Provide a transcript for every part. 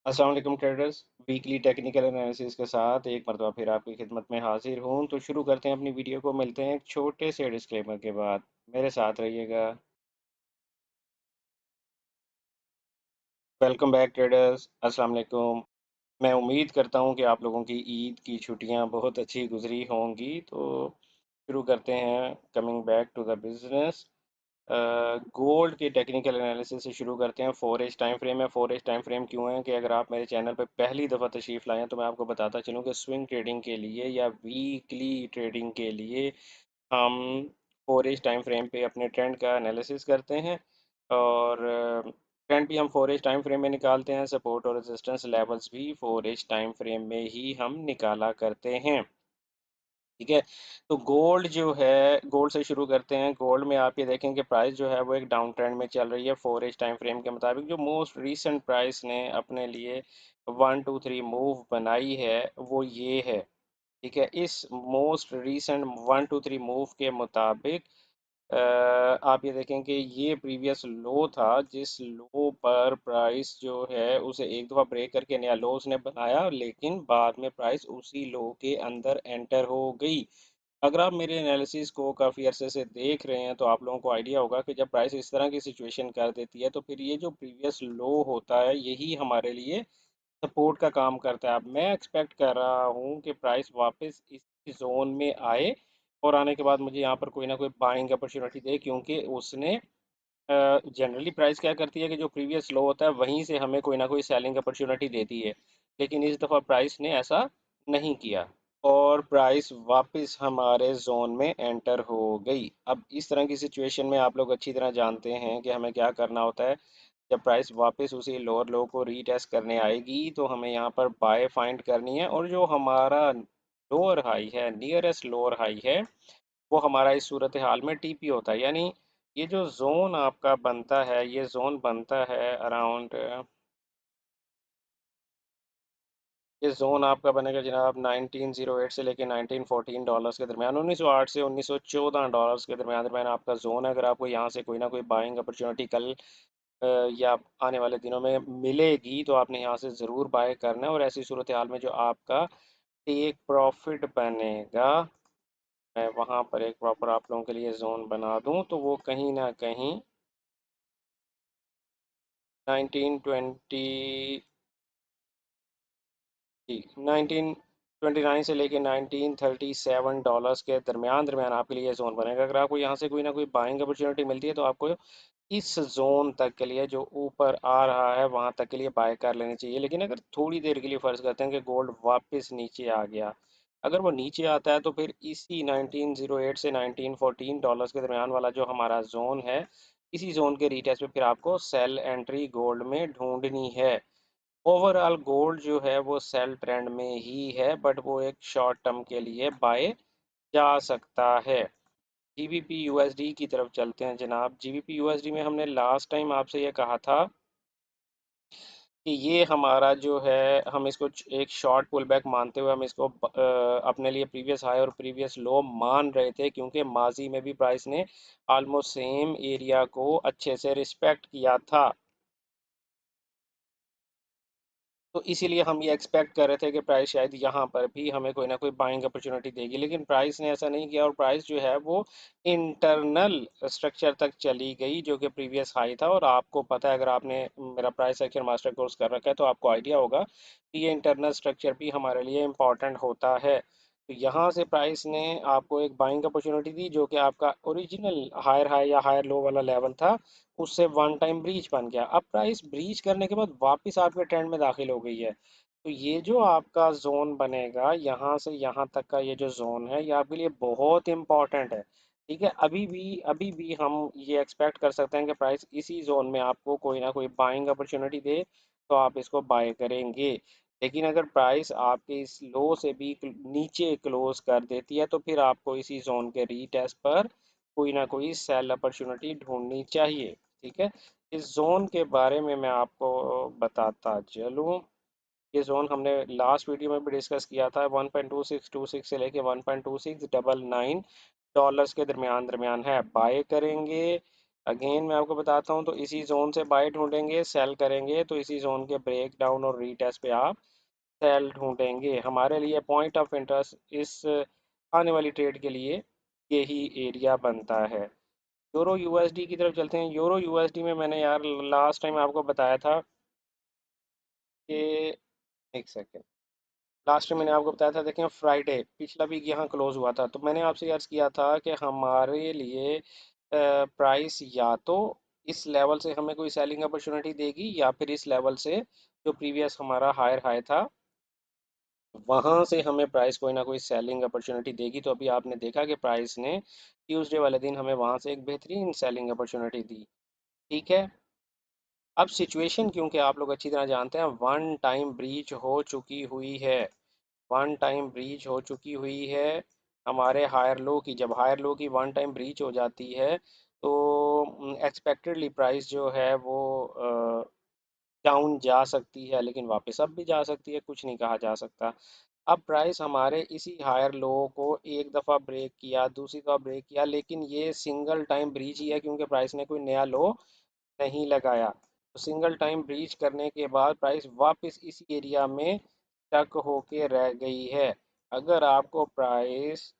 अस्सलाम वालेकुम traders. Weekly technical analysis के साथ एक मरतबा फिर आपकी खिदमत में हाजिर हूँ। तो शुरू करते हैं अपनी वीडियो को। मिलते हैं एक छोटे से डिस्क्लेमर के बाद। मेरे साथ रहिएगा। Welcome back traders. अस्सलाम वालेकुम। मैं उम्मीद करता हूँ कि आप लोगों की ईद की छुट्टियाँ बहुत अच्छी गुजरी होंगी। तो शुरू करते हैं coming back to the business. Gold के टेक्निकल एनालिसिस से शुरू करते हैं। 4H टाइम फ्रेम है। 4H टाइम फ्रेम क्यों है कि अगर आप मेरे चैनल पर पहली दफ़ा तशरीफ़ लाएं तो मैं आपको बताता चलूँ कि स्विंग ट्रेडिंग के लिए या वीकली ट्रेडिंग के लिए हम 4H टाइम फ्रेम पे अपने ट्रेंड का एनालिसिस करते हैं। और ट्रेंड भी हम 4H टाइम फ्रेम में निकालते हैं। सपोर्ट और रेजिस्टेंस लेवल्स भी 4H टाइम फ्रेम में ही हम निकाला करते हैं। ठीक है। तो गोल्ड जो है, गोल्ड से शुरू करते हैं। गोल्ड में आप ये देखें कि प्राइस जो है वो एक डाउन ट्रेंड में चल रही है। 4H टाइम फ्रेम के मुताबिक जो मोस्ट रीसेंट प्राइस ने अपने लिए 1 2 3 मूव बनाई है वो ये है। ठीक है। इस मोस्ट रीसेंट 1 2 3 मूव के मुताबिक आप ये देखें कि ये प्रीवियस लो था, जिस लो पर प्राइस जो है उसे एक दफ़ा ब्रेक करके नया लो उसने बनाया, लेकिन बाद में प्राइस उसी लो के अंदर एंटर हो गई। अगर आप मेरे एनालिसिस को काफ़ी अरसे से देख रहे हैं तो आप लोगों को आइडिया होगा कि जब प्राइस इस तरह की सिचुएशन कर देती है तो फिर ये जो प्रीवियस लो होता है यही हमारे लिए सपोर्ट का काम करता है। अब मैं एक्सपेक्ट कर रहा हूँ कि प्राइस वापस इस जोन में आए और आने के बाद मुझे यहाँ पर कोई ना कोई बाइंग अपॉर्चुनिटी दे, क्योंकि उसने जनरली प्राइस क्या करती है कि जो प्रीवियस लो होता है वहीं से हमें कोई ना कोई सेलिंग अपॉर्चुनिटी देती है। लेकिन इस दफ़ा प्राइस ने ऐसा नहीं किया और प्राइस वापस हमारे जोन में एंटर हो गई। अब इस तरह की सिचुएशन में आप लोग अच्छी तरह जानते हैं कि हमें क्या करना होता है। जब प्राइस वापस उसी लोअर लो को रीटेस्ट करने आएगी तो हमें यहाँ पर बाय फाइंड करनी है, और जो हमारा लोअर हाई है, नियरेस्ट लोअर हाई है, वो हमारा इस सूरत हाल में टीपी होता है। यानी ये जो जोन आपका बनता है, ये जोन बनता है अराउंड, ये जोन आपका बनेगा जनाब 1908 से लेके 1914 डॉलर्स के दरमियान। 1908 से 1914 डॉलर्स के दरमियान दरमियान आपका जोन है। अगर आपको यहाँ से कोई ना कोई बाइंग अपॉर्चुनिटी कल या आने वाले दिनों में मिलेगी तो आपने यहाँ से ज़रूर बाय करना है। और ऐसी सूरत हाल में जो आपका टेक प्रॉफिट बनेगा, मैं वहाँ पर एक प्रॉपर आप लोगों के लिए जोन बना दूँ तो वो कहीं ना कहीं 1920 जी 1929 से लेके 1937 डॉलर्स के दरमियान दरमियान आपके लिए जोन बनेगा। अगर आपको यहाँ से कोई ना कोई बाइंग अपॉर्चुनिटी मिलती है तो आपको इस जोन तक के लिए, जो ऊपर आ रहा है वहां तक के लिए बाय कर लेनी चाहिए। लेकिन अगर थोड़ी देर के लिए फर्ज करते हैं कि गोल्ड वापस नीचे आ गया, अगर वो नीचे आता है तो फिर इसी 1908 से 1914 डॉलर्स के दरमियान वाला जो हमारा जोन है, इसी जोन के रीटेस्ट पे फिर आपको सेल एंट्री गोल्ड में ढूंढनी है। ओवरऑल गोल्ड जो है वो सेल ट्रेंड में ही है, बट वो एक शॉर्ट टर्म के लिए बाय जा सकता है। जीबीपी यूएसडी की तरफ चलते हैं जनाब। जीबीपी यूएसडी में हमने लास्ट टाइम आपसे ये कहा था कि ये हमारा जो है, हम इसको एक शॉर्ट पुल बैक मानते हुए हम इसको अपने लिए प्रीवियस हाई और प्रीवियस लो मान रहे थे, क्योंकि माजी में भी प्राइस ने ऑलमोस्ट सेम एरिया को अच्छे से रिस्पेक्ट किया था। तो इसीलिए हम ये एक्सपेक्ट कर रहे थे कि प्राइस शायद यहाँ पर भी हमें कोई ना कोई बाइंग अपॉर्चुनिटी देगी, लेकिन प्राइस ने ऐसा नहीं किया और प्राइस जो है वो इंटरनल स्ट्रक्चर तक चली गई जो कि प्रीवियस हाई था। और आपको पता है, अगर आपने मेरा प्राइस एक्शन मास्टर कोर्स कर रखा है तो आपको आइडिया होगा कि ये इंटरनल स्ट्रक्चर भी हमारे लिए इम्पॉर्टेंट होता है। तो यहाँ से प्राइस ने आपको एक बाइंग अपॉर्चुनिटी दी जो कि आपका ओरिजिनल हायर हाई या हायर लो वाला लेवल था, उससे वन टाइम ब्रीच बन गया। अब प्राइस ब्रीच करने के बाद वापस आपके ट्रेंड में दाखिल हो गई है। तो ये जो आपका जोन बनेगा यहाँ से यहाँ तक का, ये जो जोन है ये आपके लिए बहुत इंपॉर्टेंट है। ठीक है। अभी भी हम ये एक्सपेक्ट कर सकते हैं कि प्राइस इसी जोन में आपको कोई ना कोई बाइंग अपॉर्चुनिटी दे तो आप इसको बाय करेंगे। लेकिन अगर प्राइस आपके इस लो से भी नीचे क्लोज कर देती है तो फिर आपको इसी जोन के रीटेस्ट पर कोई ना कोई सेल अपॉर्चुनिटी ढूंढनी चाहिए। ठीक है। इस जोन के बारे में मैं आपको बताता चलूँ। ये जोन हमने लास्ट वीडियो में भी डिस्कस किया था। 1.2626 से लेके 1.2699 डॉलर्स के दरमियान दरमियान है। बाय करेंगे अगेन मैं आपको बताता हूँ, तो इसी जोन से बाय ढूंढेंगे, सेल करेंगे, तो इसी जोन के ब्रेक डाउन और रीटेस्ट पे आप सेल ढूंढेंगे। हमारे लिए पॉइंट ऑफ इंटरेस्ट इस आने वाली ट्रेड के लिए यही एरिया बनता है। यूरो यूएसडी की तरफ चलते हैं। यूरो यूएसडी में मैंने यार लास्ट टाइम आपको बताया था कि, एक सेकेंड, लास्ट टाइम मैंने आपको बताया था, देखें फ्राइडे पिछला वीक यहाँ क्लोज हुआ था, तो मैंने आपसे अर्ज किया था कि हमारे लिए प्राइस या तो इस लेवल से हमें कोई सेलिंग अपॉर्चुनिटी देगी, या फिर इस लेवल से जो प्रीवियस हमारा हायर हाई था वहां से हमें प्राइस कोई ना कोई सेलिंग अपॉर्चुनिटी देगी। तो अभी आपने देखा कि प्राइस ने ट्यूसडे वाले दिन हमें वहां से एक बेहतरीन सेलिंग अपॉर्चुनिटी दी। ठीक है। अब सिचुएशन, क्योंकि आप लोग अच्छी तरह जानते हैं, वन टाइम ब्रीच हो चुकी हुई है, वन टाइम ब्रीच हो चुकी हुई है हमारे हायर लो की। जब हायर लो की वन टाइम ब्रीच हो जाती है तो एक्सपेक्टेडली प्राइस जो है वो डाउन जा सकती है, लेकिन वापस अप भी जा सकती है, कुछ नहीं कहा जा सकता। अब प्राइस हमारे इसी हायर लो को एक दफ़ा ब्रेक किया, दूसरी दफ़ा ब्रेक किया, लेकिन ये सिंगल टाइम ब्रीच ही है, क्योंकि प्राइस ने कोई नया लो नहीं लगाया। तो सिंगल टाइम ब्रीच करने के बाद प्राइस वापस इसी एरिया में स्टक होके रह गई है। अगर आपको प्राइस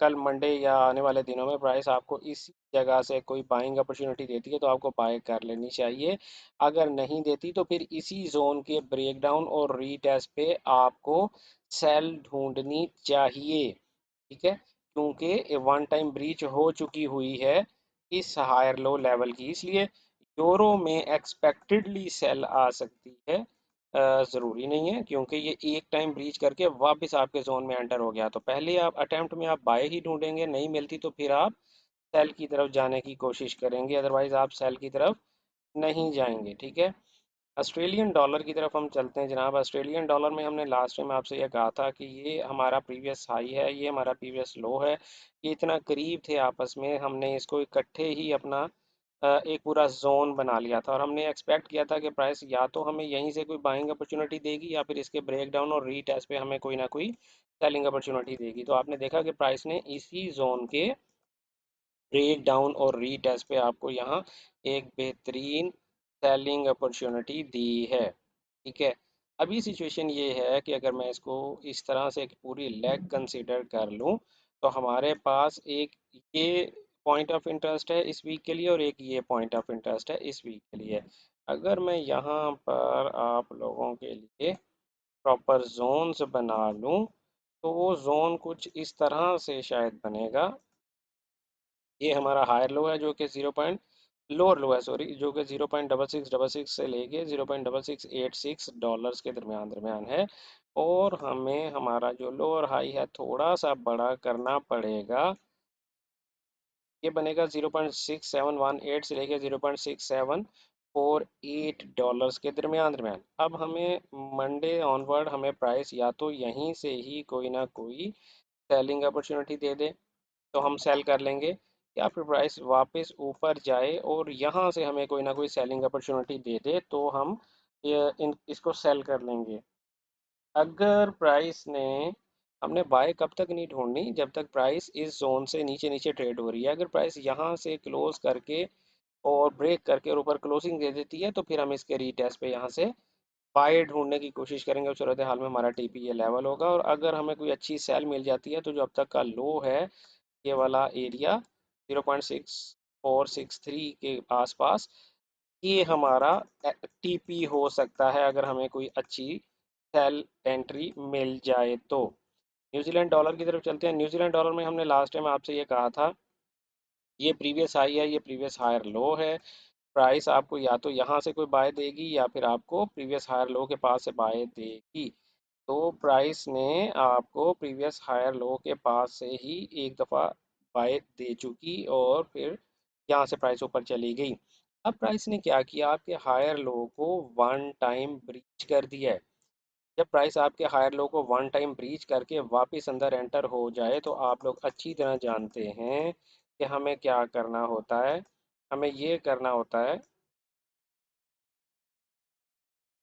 कल मंडे या आने वाले दिनों में प्राइस आपको इसी जगह से कोई बाइंग अपॉर्चुनिटी देती है तो आपको बाय कर लेनी चाहिए। अगर नहीं देती तो फिर इसी जोन के ब्रेकडाउन और रीटेस्ट पे आपको सेल ढूंढनी चाहिए। ठीक है, क्योंकि वन टाइम ब्रीच हो चुकी हुई है इस हायर लो लेवल की, इसलिए यूरो में एक्सपेक्टेडली सेल आ सकती है। ज़रूरी नहीं है, क्योंकि ये एक टाइम ब्रीच करके वापस आपके जोन में एंटर हो गया, तो पहले आप अटेम्प्ट में आप बाय ही ढूंढेंगे, नहीं मिलती तो फिर आप सेल की तरफ जाने की कोशिश करेंगे, अदरवाइज आप सेल की तरफ नहीं जाएंगे। ठीक है। ऑस्ट्रेलियन डॉलर की तरफ हम चलते हैं जनाब। ऑस्ट्रेलियन डॉलर में हमने लास्ट टाइम आपसे ये कहा था कि ये हमारा प्रीवियस हाई है, ये हमारा प्रीवियस लो है, ये इतना करीब थे आपस में, हमने इसको इकट्ठे ही अपना एक पूरा जोन बना लिया था, और हमने एक्सपेक्ट किया था कि प्राइस या तो हमें यहीं से कोई बाइंग अपॉर्चुनिटी देगी, या फिर इसके ब्रेक डाउन और रीटेस्ट पे हमें कोई ना कोई सेलिंग अपॉर्चुनिटी देगी। तो आपने देखा कि प्राइस ने इसी जोन के ब्रेक डाउन और रीटेस्ट पे आपको यहाँ एक बेहतरीन सेलिंग अपॉर्चुनिटी दी है। ठीक है। अभी सिचुएशन ये है कि अगर मैं इसको इस तरह से एक पूरी लेग कंसीडर कर लूँ, तो हमारे पास एक ये पॉइंट ऑफ इंटरेस्ट है इस वीक के लिए, और एक ये पॉइंट ऑफ इंटरेस्ट है इस वीक के लिए। अगर मैं यहाँ पर आप लोगों के लिए प्रॉपर जोन्स बना लूँ, तो वो जोन कुछ इस तरह से शायद बनेगा। ये हमारा हायर लो है जो कि लोअर लो है सॉरी, जो कि 0.6666 से लेके 0.6686 के दरमियान दरमियान है। और हमें हमारा जो लोअर हाई है थोड़ा सा बड़ा करना पड़ेगा। ये बनेगा 0.6718 से लेके 0.6748 के दरमियान दरमियान। अब हमें मंडे ऑनवर्ड हमें प्राइस या तो यहीं से ही कोई ना कोई सेलिंग अपॉर्चुनिटी दे दे तो हम सेल कर लेंगे, या फिर प्राइस वापस ऊपर जाए और यहाँ से हमें कोई ना कोई सेलिंग अपॉर्चुनिटी दे दे तो हम इसको सेल कर लेंगे। अगर प्राइस ने, हमने बाय कब तक नहीं ढूंढनी, जब तक प्राइस इस जोन से नीचे नीचे ट्रेड हो रही है। अगर प्राइस यहाँ से क्लोज करके और ब्रेक करके और ऊपर क्लोजिंग दे देती है तो फिर हम इसके रीटेस्ट पे यहाँ से बाय ढूंढने की कोशिश करेंगे। उस सूरत हाल में हमारा टीपी ये लेवल होगा, और अगर हमें कोई अच्छी सेल मिल जाती है तो जो अब तक का लो है ये वाला एरिया 0.6463 के आसपास, ये हमारा टीपी हो सकता है अगर हमें कोई अच्छी सेल एंट्री मिल जाए तो। न्यूजीलैंड डॉलर की तरफ चलते हैं। न्यूजीलैंड डॉलर में हमने लास्ट टाइम आपसे ये कहा था, ये प्रीवियस हाई है, ये प्रीवियस हायर लो है। प्राइस आपको या तो यहाँ से कोई बाय देगी, या फिर आपको प्रीवियस हायर लो के पास से बाय देगी। तो प्राइस ने आपको प्रीवियस हायर लो के पास से ही एक दफ़ा बाय दे चुकी, और फिर यहाँ से प्राइस ऊपर चली गई। अब प्राइस ने क्या किया, आपके हायर लो को वन टाइम ब्रीच कर दिया है। जब प्राइस आपके हायर लो को वन टाइम ब्रीच करके वापस अंदर एंटर हो जाए तो आप लोग अच्छी तरह जानते हैं कि हमें क्या करना होता है। हमें ये करना होता है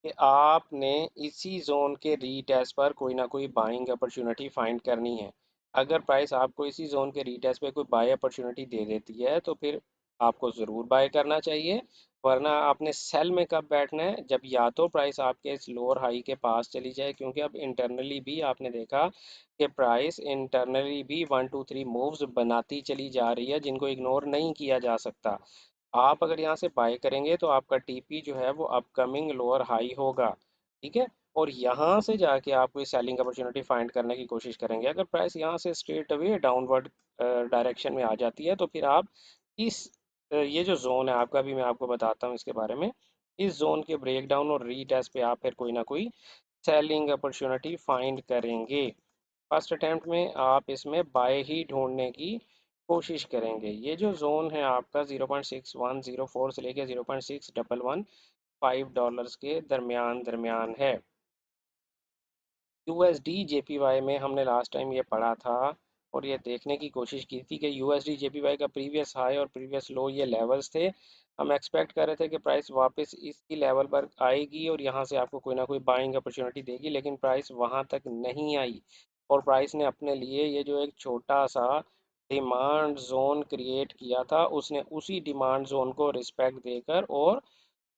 कि आपने इसी जोन के रीटेस्ट पर कोई ना कोई बाइंग अपॉर्चुनिटी फाइंड करनी है। अगर प्राइस आपको इसी जोन के रीटेस्ट पे कोई बाय अपॉर्चुनिटी दे देती है तो फिर आपको ज़रूर बाय करना चाहिए। वरना आपने सेल में कब बैठना है, जब या तो प्राइस आपके इस लोअर हाई के पास चली जाए, क्योंकि अब इंटरनली भी आपने देखा कि प्राइस इंटरनली भी 1 2 3 मूव्स बनाती चली जा रही है, जिनको इग्नोर नहीं किया जा सकता। आप अगर यहाँ से बाय करेंगे तो आपका टीपी जो है वो अपकमिंग लोअर हाई होगा। ठीक है। और यहाँ से जाके आप कोई सेलिंग अपॉर्चुनिटी फाइंड करने की कोशिश करेंगे। अगर प्राइस यहाँ से स्ट्रेट अवे डाउनवर्ड डायरेक्शन में आ जाती है, तो फिर आप इस ये जो जोन है आपका, भी मैं आपको बताता हूँ इसके बारे में। इस जोन के ब्रेकडाउन और रीटेस्ट पे आप फिर कोई ना कोई सेलिंग अपॉर्चुनिटी फाइंड करेंगे। फर्स्ट अटेम्प्ट में आप इसमें बाय ही ढूंढने की कोशिश करेंगे। ये जो जोन है आपका 0.6104 से लेके 0.6115 के दरमियान दरमियान है। यूएसडी जेपीवाई में हमने लास्ट टाइम ये पढ़ा था और ये देखने की कोशिश की थी कि यूएसडी जेपीवाई का प्रीवियस हाई और प्रीवियस लो ये लेवल्स थे। हम एक्सपेक्ट कर रहे थे कि प्राइस वापस इसी लेवल पर आएगी और यहाँ से आपको कोई ना कोई बाइंग अपॉर्चुनिटी देगी, लेकिन प्राइस वहाँ तक नहीं आई। और प्राइस ने अपने लिए ये जो एक छोटा सा डिमांड जोन क्रिएट किया था, उसने उसी डिमांड जोन को रिस्पेक्ट देकर और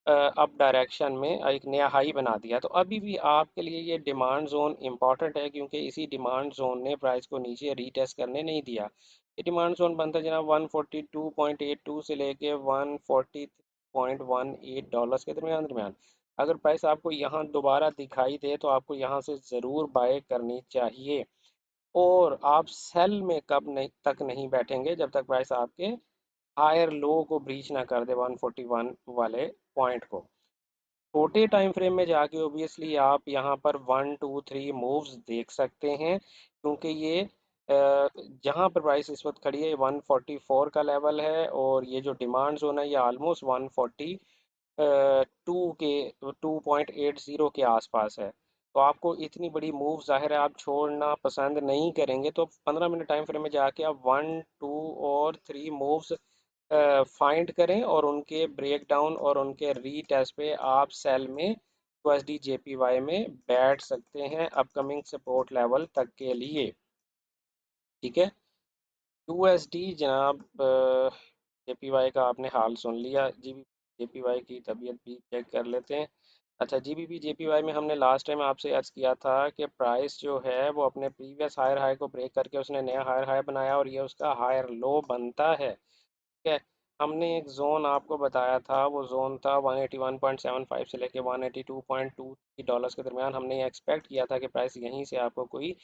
अप डायरेक्शन में एक नया हाई बना दिया। तो अभी भी आपके लिए ये डिमांड जोन इम्पॉर्टेंट है, क्योंकि इसी डिमांड जोन ने प्राइस को नीचे रीटेस्ट करने नहीं दिया। ये डिमांड जोन बनता है जनाब 142.82 से लेके 143.18 के दरमियान दरमियान। अगर प्राइस आपको यहाँ दोबारा दिखाई दे तो आपको यहाँ से ज़रूर बाय करनी चाहिए। और आप सेल में कब नहीं तक नहीं बैठेंगे, जब तक प्राइस आपके हायर लो को ब्रीच ना कर दे 141 वाले पॉइंट को। छोटे टाइम फ्रेम में जाके ओबियसली आप यहाँ पर 1 2 3 मूव्स देख सकते हैं, क्योंकि ये जहाँ पर प्राइस इस वक्त खड़ी है 144 का लेवल है, और ये जो डिमांड जोन है ये ऑलमोस्ट 142 के 2.80 के आसपास है। तो आपको इतनी बड़ी मूव जाहिर है आप छोड़ना पसंद नहीं करेंगे, तो 15 मिनट टाइम फ्रेम में जाके आप 1 2 और 3 मूव्स फाइंड करें और उनके ब्रेक डाउन और उनके रीटेस्ट पे आप सेल में यूएसडी जेपीवाई में बैठ सकते हैं अपकमिंग सपोर्ट लेवल तक के लिए। ठीक है। यूएसडी जनाब, जेपीवाई का आपने हाल सुन लिया। जीबी जेपीवाई की तबीयत भी चेक कर लेते हैं। अच्छा, जीबीपी जेपीवाई में हमने लास्ट टाइम आपसे अर्ज किया था कि प्राइस जो है वो अपने प्रीवियस हायर हाई को ब्रेक करके उसने नया हायर हाई बनाया और ये उसका हायर लो बनता है। ठीक है। हमने एक जोन आपको बताया था, वो जोन था 181.75 से लेके 182.23 के दरमियान। हमने एक्सपेक्ट किया था कि प्राइस यहीं से आपको कोई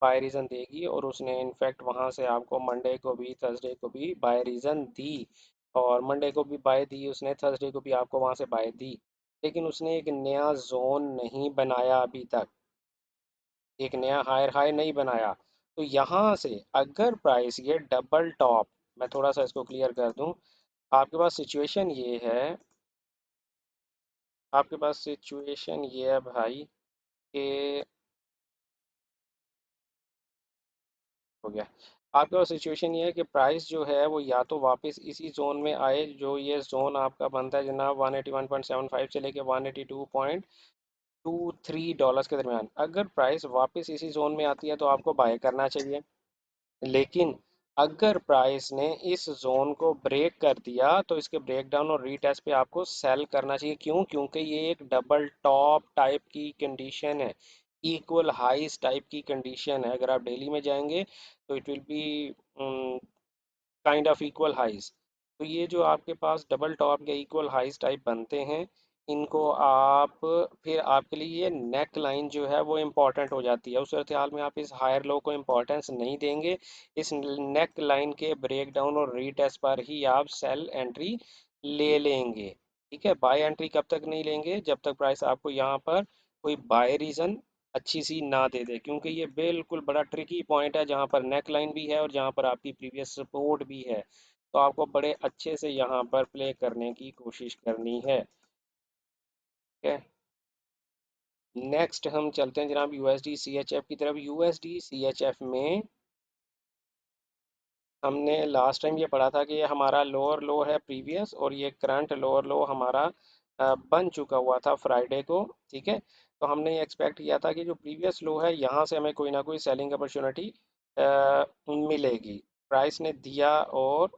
बाय रीज़न देगी, और उसने इनफैक्ट वहाँ से आपको मंडे को भी थर्सडे को भी बाय रीज़न दी। और मंडे को भी बाय दी उसने, थर्सडे को भी आपको वहाँ से बाय दी। लेकिन उसने एक नया जोन नहीं बनाया अभी तक, एक नया हायर हाई नहीं बनाया। तो यहाँ से अगर प्राइस ये डबल टॉप, मैं थोड़ा सा इसको क्लियर कर दूं। आपके पास सिचुएशन ये है, आपके पास सिचुएशन ये है भाई कि हो गया। आपके पास सिचुएशन ये है कि प्राइस जो है वो या तो वापस इसी जोन में आए, जो ये जोन आपका बनता है जनाब 181.75 से लेके 182.23 के दरमियान। अगर प्राइस वापस इसी जोन में आती है तो आपको बाय करना चाहिए। लेकिन अगर प्राइस ने इस जोन को ब्रेक कर दिया तो इसके ब्रेकडाउन और रीटेस्ट पे आपको सेल करना चाहिए। क्यों? क्योंकि ये एक डबल टॉप टाइप की कंडीशन है, इक्वल हाइस टाइप की कंडीशन है। अगर आप डेली में जाएंगे तो it will be kind of equal highs. तो ये जो आपके पास डबल टॉप के इक्वल हाइज टाइप बनते हैं, इनको आप फिर आपके लिए ये नेक लाइन जो है वो इम्पॉर्टेंट हो जाती है। उस सूरत हाल में आप इस हायर लो को इम्पोर्टेंस नहीं देंगे, इस नेक लाइन के ब्रेक डाउन और रीटेस्ट पर ही आप सेल एंट्री ले लेंगे। ठीक है। बाय एंट्री कब तक नहीं लेंगे? जब तक प्राइस आपको यहाँ पर कोई बाय रीजन अच्छी सी ना दे दे, क्योंकि ये बिल्कुल बड़ा ट्रिकी पॉइंट है जहाँ पर नेक लाइन भी है और जहाँ पर आपकी प्रीवियस सपोर्ट भी है। तो आपको बड़े अच्छे से यहाँ पर प्ले करने की कोशिश करनी है। ठीक है। नेक्स्ट हम चलते हैं जनाब यूएसडी सीएचएफ की तरफ। यूएसडी सीएचएफ में हमने लास्ट टाइम ये पढ़ा था कि ये हमारा लोअर लो है प्रीवियस, और ये करंट लोअर लो हमारा बन चुका हुआ था फ्राइडे को। ठीक है। तो हमने ये एक्सपेक्ट किया था कि जो प्रीवियस लो है यहाँ से हमें कोई ना कोई सेलिंग अपॉर्चुनिटी मिलेगी। प्राइस ने दिया और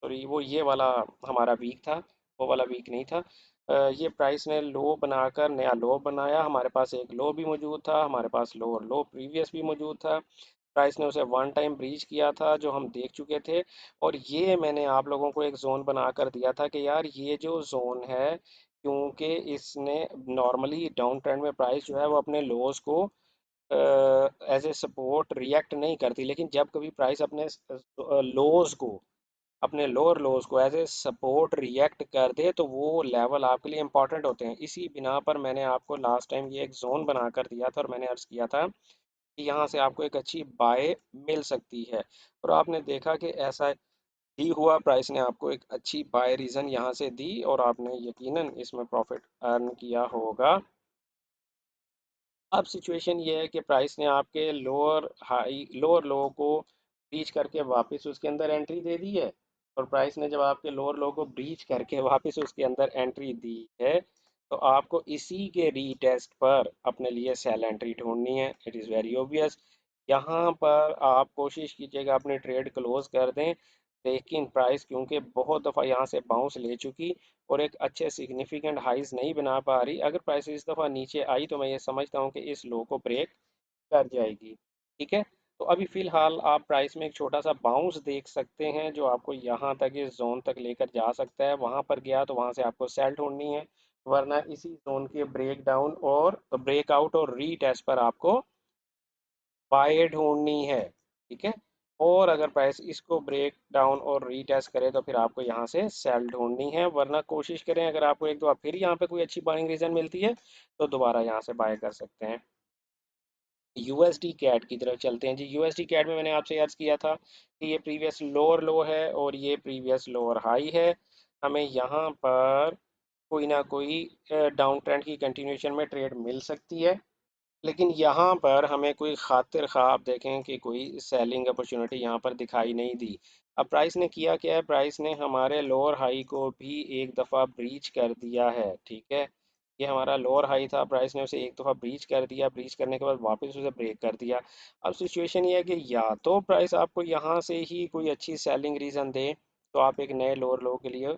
सॉरी, वो ये वाला हमारा वीक था, वो वाला वीक नहीं था। ये प्राइस ने लो बनाकर नया लो बनाया, हमारे पास एक लो भी मौजूद था, हमारे पास लो और लो प्रीवियस भी मौजूद था। प्राइस ने उसे वन टाइम ब्रीच किया था जो हम देख चुके थे। और ये मैंने आप लोगों को एक जोन बना कर दिया था कि यार ये जो जोन है, क्योंकि इसने नॉर्मली डाउन ट्रेंड में प्राइस जो है वो अपने लोज को एज ए सपोर्ट रिएक्ट नहीं करती, लेकिन जब कभी प्राइस अपने लोज को, अपने लोअर लोज को एज ए सपोर्ट रिएक्ट कर दे, तो वो लेवल आपके लिए इंपॉर्टेंट होते हैं। इसी बिना पर मैंने आपको लास्ट टाइम ये एक जोन बनाकर दिया था और मैंने अर्ज किया था कि यहाँ से आपको एक अच्छी बाय मिल सकती है। और आपने देखा कि ऐसा ही हुआ, प्राइस ने आपको एक अच्छी बाय रीजन यहाँ से दी और आपने यकीनन इसमें प्रॉफिट अर्न किया होगा। अब सिचुएशन ये है कि प्राइस ने आपके लोअर लो को ब्रीच करके वापस उसके अंदर एंट्री दे दी है। और प्राइस ने जब आपके लोअर लो को ब्रीच करके वापस उसके अंदर एंट्री दी है, तो आपको इसी के रीटेस्ट पर अपने लिए सेल एंट्री ढूंढनी है। It is very obvious. यहाँ पर आप कोशिश कीजिएगा अपने ट्रेड क्लोज कर दें, लेकिन प्राइस क्योंकि बहुत दफ़ा यहाँ से बाउंस ले चुकी और एक अच्छे सिग्निफिकेंट हाइज नहीं बना पा रही, अगर प्राइस इस दफ़ा नीचे आई तो मैं ये समझता हूँ कि इस लो को ब्रेक कर जाएगी। ठीक है। तो अभी फ़िलहाल आप प्राइस में एक छोटा सा बाउंस देख सकते हैं जो आपको यहाँ तक, इस जोन तक लेकर जा सकता है। वहाँ पर गया तो वहाँ से आपको सेल ढूंढनी है, वरना इसी जोन के ब्रेक डाउन और ब्रेकआउट और रीटेस्ट पर आपको बाय ढूंढनी है। ठीक है। और अगर प्राइस इसको ब्रेक डाउन और रीटेस्ट करे तो फिर आपको यहाँ से सेल ढूंढनी है, वरना कोशिश करें अगर आपको एक दो फिर यहाँ पे कोई अच्छी बाइंग रीजन मिलती है तो दोबारा यहाँ से बाय कर सकते हैं। यूएसडी कैट की तरफ चलते हैं जी। यूएसडी कैट में मैंने आपसे अर्ज किया था कि ये प्रीवियस लोअर लो है और ये प्रीवियस लोअर हाई है। हमें यहाँ पर कोई ना कोई डाउन ट्रेंड की कंटिन्यूएशन में ट्रेड मिल सकती है, लेकिन यहाँ पर हमें कोई खातिर ख्वाह आप देखें कि कोई सेलिंग अपॉर्चुनिटी यहाँ पर दिखाई नहीं दी। अब प्राइस ने किया क्या है, प्राइस ने हमारे लोअर हाई को भी एक दफ़ा ब्रीच कर दिया है। ठीक है। ये हमारा लोअर हाई था, प्राइस ने उसे एक दफ़ा ब्रीच कर दिया, ब्रीच करने के बाद वापस उसे ब्रेक कर दिया। अब सिचुएशन ये है कि या तो प्राइस आपको यहाँ से ही कोई अच्छी सेलिंग रीज़न दे तो आप एक नए लोअर लो के लिए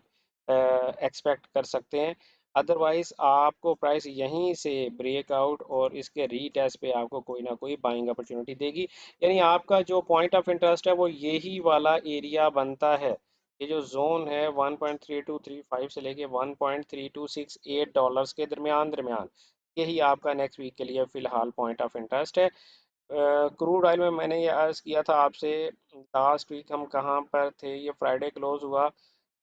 एक्सपेक्ट कर सकते हैं। अदरवाइज आपको प्राइस यहीं से ब्रेकआउट और इसके रीटेस्ट पे आपको कोई ना कोई बाइंग अपॉर्चुनिटी देगी। यानी आपका जो पॉइंट ऑफ इंटरेस्ट है वो यही वाला एरिया बनता है। ये जो जोन है 1.3235 से लेके 1.3268 डॉलर्स के दरमियान दरमियान, यही आपका नेक्स्ट वीक के लिए फ़िलहाल पॉइंट ऑफ इंटरेस्ट है। क्रूड ऑयल में मैंने ये अर्ज़ किया था आपसे, लास्ट वीक हम कहाँ पर थे, ये फ्राइडे क्लोज हुआ।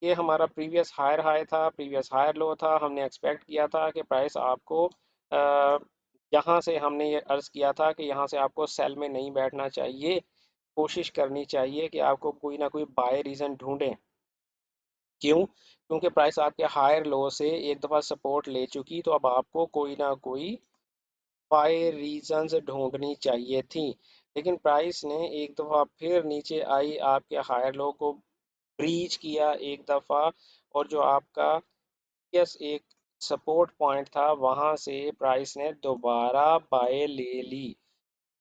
ये हमारा प्रीवियस हायर हाई था, प्रीवियस हायर लो था। हमने एक्सपेक्ट किया था कि प्राइस आपको यहाँ से, हमने ये अर्ज़ किया था कि यहाँ से आपको सेल में नहीं बैठना चाहिए, कोशिश करनी चाहिए कि आपको कोई ना कोई बाय रीज़न ढूंढें। क्यों? क्योंकि प्राइस आपके हायर लो से एक दफ़ा सपोर्ट ले चुकी, तो अब आपको कोई ना कोई बाय रीजंस ढूंढनी चाहिए थी। लेकिन प्राइस ने एक दफ़ा फिर नीचे आई, आपके हायर लो को ब्रीच किया एक दफ़ा, और जो आपका यस एक सपोर्ट पॉइंट था वहां से प्राइस ने दोबारा बाय ले ली।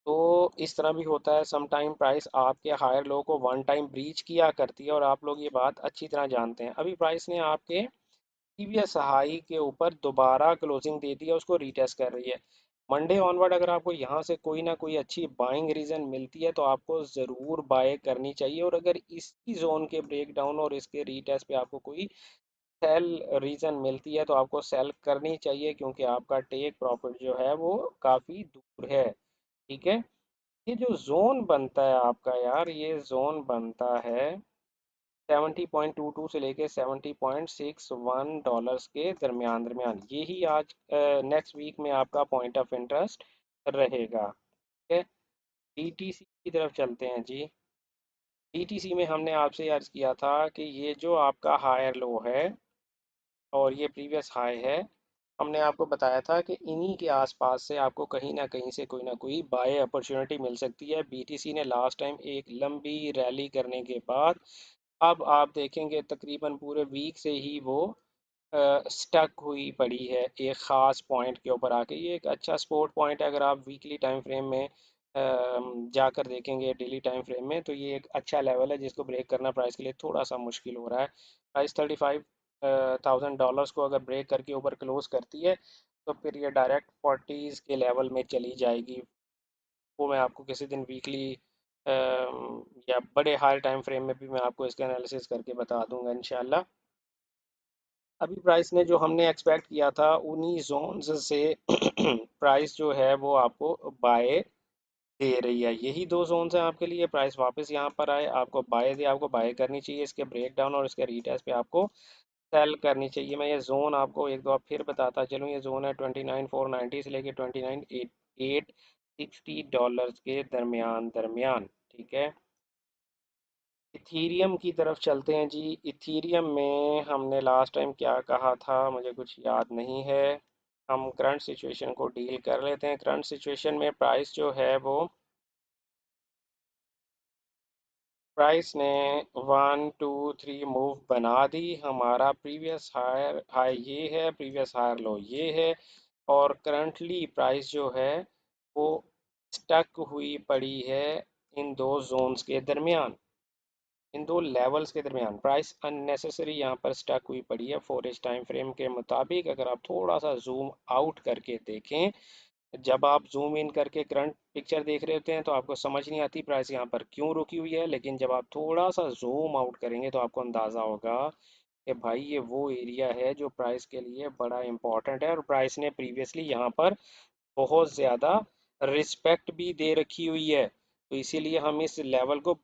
तो इस तरह भी होता है, सम टाइम प्राइस आपके हायर लो को वन टाइम ब्रीच किया करती है और आप लोग ये बात अच्छी तरह जानते हैं। अभी प्राइस ने आपके प्रीवियस हाई के ऊपर दोबारा क्लोजिंग दे दी है, उसको रीटेस्ट कर रही है। मंडे ऑनवर्ड अगर आपको यहाँ से कोई ना कोई अच्छी बाइंग रीजन मिलती है तो आपको ज़रूर बाय करनी चाहिए। और अगर इसी जोन के ब्रेकडाउन और इसके रीटेस्ट पे आपको कोई सेल रीजन मिलती है तो आपको सेल करनी चाहिए, क्योंकि आपका टेक प्रॉफिट जो है वो काफ़ी दूर है। ठीक है। ये जो जोन बनता है आपका यार, ये जोन बनता है 70.22 से लेके 70.61 डॉलर्स के दरमियान दरमियान, यही आज नेक्स्ट वीक में आपका पॉइंट ऑफ इंटरेस्ट रहेगा। ठीक है। डीटीसी की तरफ चलते हैं जी। डीटीसी में हमने आपसे अर्ज किया था कि ये जो आपका हायर लो है और ये प्रीवियस हाई है, हमने आपको बताया था कि इन्हीं के आसपास से आपको कहीं ना कहीं से कोई ना कोई बाय अपॉर्चुनिटी मिल सकती है। बीटीसी ने लास्ट टाइम एक लंबी रैली करने के बाद अब आप देखेंगे तकरीबन पूरे वीक से ही वो स्टक हुई पड़ी है एक ख़ास पॉइंट के ऊपर आके। ये एक अच्छा सपोर्ट पॉइंट है, अगर आप वीकली टाइम फ्रेम में जाकर देखेंगे डेली टाइम फ्रेम में, तो ये एक अच्छा लेवल है जिसको ब्रेक करना प्राइस के लिए थोड़ा सा मुश्किल हो रहा है। प्राइस 35,000 डॉलर्स को अगर ब्रेक करके ऊपर क्लोज करती है तो फिर ये डायरेक्ट फोर्टीज़ के लेवल में चली जाएगी। वो मैं आपको किसी दिन वीकली या बड़े हाई टाइम फ्रेम में भी मैं आपको इसका एनालिसिस करके बता दूंगा इंशाल्लाह। अभी प्राइस ने जो हमने एक्सपेक्ट किया था उन्हीं जोन्स से प्राइस जो है वो आपको बाय दे रही है। यही दो जोन्स हैं आपके लिए, प्राइस वापस यहाँ पर आए आपको बाय दे, आपको बाय करनी चाहिए। इसके ब्रेक डाउन और इसके रीटेस्ट पे आपको सेल करनी चाहिए। मैं ये जोन आपको एक दो बार फिर बताता चलूँ। ये जोन है 29,490 से लेके 29,860 डॉलर्स के दरमियान दरमियान, ठीक है। इथीरियम की तरफ चलते हैं जी। इथीरियम में हमने लास्ट टाइम क्या कहा था मुझे कुछ याद नहीं है। हम करंट सिचुएशन को डील कर लेते हैं। करंट सिचुएशन में प्राइस ने 1 2 3 मूव बना दी। हमारा प्रीवियस हायर हाई ये है, प्रीवियस हायर लो ये है, और करंटली प्राइस जो है वो स्टक हुई पड़ी है इन दो जोन्स के दरमियान, इन दो लेवल्स के दरमियान। प्राइस अननेसेसरी यहाँ पर स्टक हुई पड़ी है। 4 टाइम फ्रेम के मुताबिक अगर आप थोड़ा सा जूम आउट करके देखें, जब आप जूम इन करके करंट पिक्चर देख रहे होते हैं तो आपको समझ नहीं आती प्राइस यहाँ पर क्यों रुकी हुई है, लेकिन जब आप थोड़ा सा जूम आउट करेंगे तो आपको अंदाज़ा होगा कि भाई ये वो एरिया है जो प्राइस के लिए बड़ा इंपॉर्टेंट है, और प्राइस ने प्रीवियसली यहाँ पर बहुत ज़्यादा रिस्पेक्ट भी दे रखी हुई है। तो इसीलिए हम इस लेवल को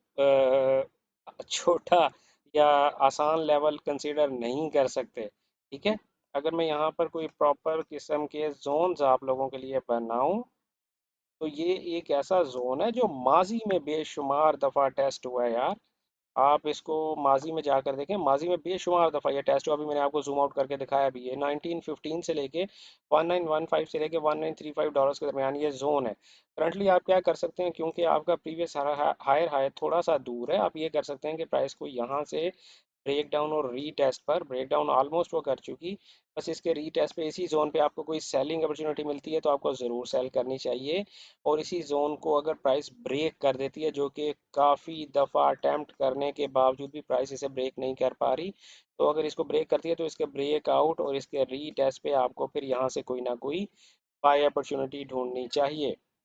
छोटा या आसान लेवल कंसीडर नहीं कर सकते, ठीक है। अगर मैं यहाँ पर कोई प्रॉपर किस्म के जोन्स आप लोगों के लिए बनाऊं, तो ये एक ऐसा जोन है जो माजी में बेशुमार दफ़ा टेस्ट हुआ है यार। आप इसको माजी में जाकर देखें, माजी में बेशुमार दफ़ा ये टेस्ट हुआ। अभी मैंने आपको जूम आउट करके दिखाया भी है। 1915 से लेके 1915 से लेके 1935 डॉलर्स के दरमियान ये जोन है। करंटली आप क्या कर सकते हैं, क्योंकि आपका प्रीवियस हायर हाई थोड़ा सा दूर है, आप ये कर सकते हैं कि प्राइस को यहाँ से ब्रेक डाउन और रीटेस्ट पर, ब्रेक डाउन ऑलमोस्ट वो कर चुकी, बस इसके रीटेस्ट पे इसी जोन पे आपको कोई सेलिंग अपॉर्चुनिटी मिलती है तो आपको ज़रूर सेल करनी चाहिए। और इसी जोन को अगर प्राइस ब्रेक कर देती है, जो कि काफ़ी दफ़ा अटेम्प्ट करने के बावजूद भी प्राइस इसे ब्रेक नहीं कर पा रही, तो अगर इसको ब्रेक करती है तो इसके ब्रेक आउट और इसके रीटेस्ट पे आपको फिर यहाँ से कोई ना कोई बाय अपॉर्चुनिटी ढूंढनी चाहिए।